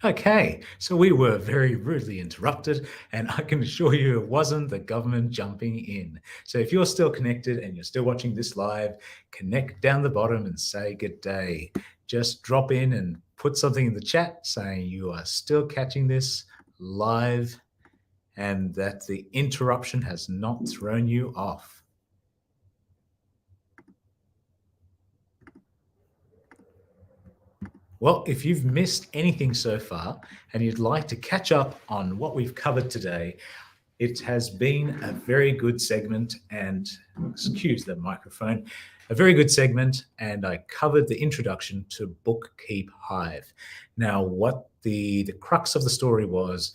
Okay, so we were very rudely interrupted, and I can assure you it wasn't the government jumping in. So if you're still connected and you're still watching this live, connect down the bottom and say good day. Just drop in and put something in the chat saying you are still catching this live and that the interruption has not thrown you off. Well, if you've missed anything so far and you'd like to catch up on what we've covered today, it has been a very good segment, and excuse the microphone, a very good segment, and I covered the introduction to Bookkeep Hive. Now, what the crux of the story was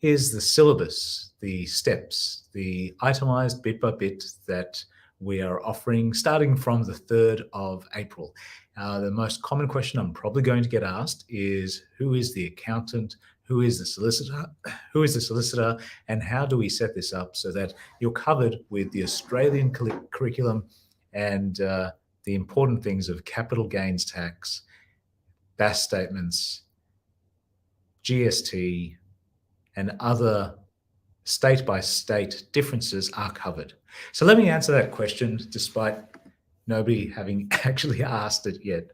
is the syllabus, the steps, the itemized bit by bit that we are offering starting from the 3rd of April. The most common question I'm probably going to get asked is who is the accountant, who is the solicitor, who is the solicitor, and how do we set this up so that you're covered with the Australian curriculum and the important things of capital gains tax, BAS statements, GST, and other state-by-state differences are covered. So let me answer that question despite nobody having actually asked it yet.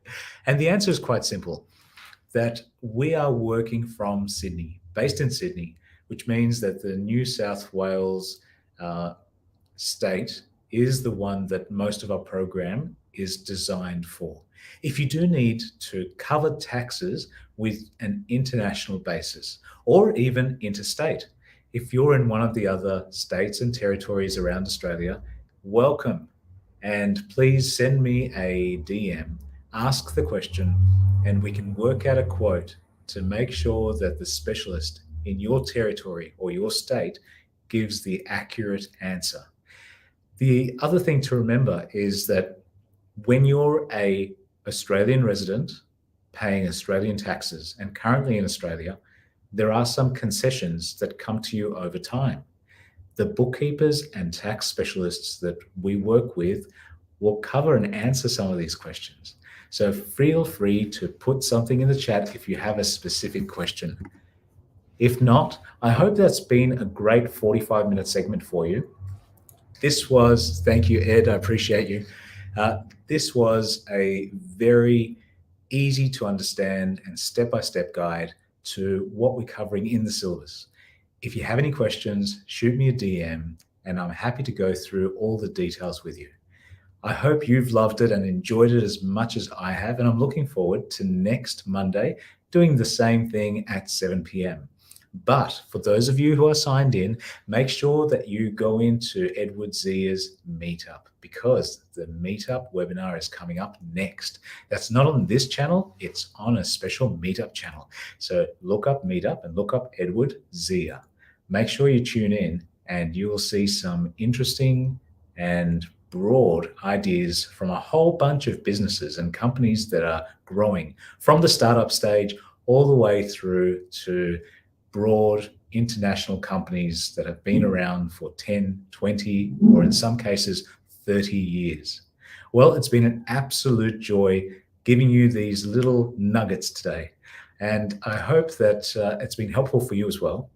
And the answer is quite simple, that we are working from Sydney, based in Sydney, which means that the New South Wales state is the one that most of our program is designed for. If you do need to cover taxes with an international basis or even interstate, if you're in one of the other states and territories around Australia, welcome. And please send me a DM, ask the question, and we can work out a quote to make sure that the specialist in your territory or your state gives the accurate answer. The other thing to remember is that when you're a Australian resident paying Australian taxes and currently in Australia, there are some concessions that come to you over time. The bookkeepers and tax specialists that we work with will cover and answer some of these questions. So feel free to put something in the chat if you have a specific question. If not, I hope that's been a great 45-minute segment for you. Thank you, Ed, I appreciate you. This was a very easy to understand and step-by-step guide to what we're covering in the syllabus. If you have any questions, shoot me a DM and I'm happy to go through all the details with you. I hope you've loved it and enjoyed it as much as I have, and I'm looking forward to next Monday doing the same thing at 7 p.m. But for those of you who are signed in, make sure that you go into Edward Zia's Meetup, because the Meetup webinar is coming up next. That's not on this channel, it's on a special Meetup channel. So look up Meetup and look up Edward Zia. Make sure you tune in and you will see some interesting and broad ideas from a whole bunch of businesses and companies that are growing from the startup stage all the way through to broad international companies that have been around for 10, 20, or in some cases, 30 years. Well, it's been an absolute joy giving you these little nuggets today. And I hope that it's been helpful for you as well.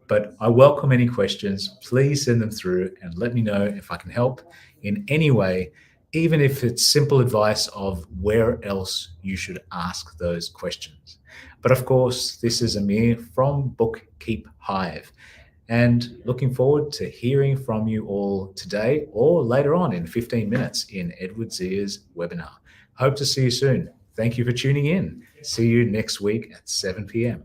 But I welcome any questions. Please send them through and let me know if I can help in any way, even if it's simple advice of where else you should ask those questions. But of course, this is Amir from Bookkeep Hive, and looking forward to hearing from you all today or later on in 15 minutes in Edward Zia's webinar. Hope to see you soon. Thank you for tuning in. See you next week at 7 p.m.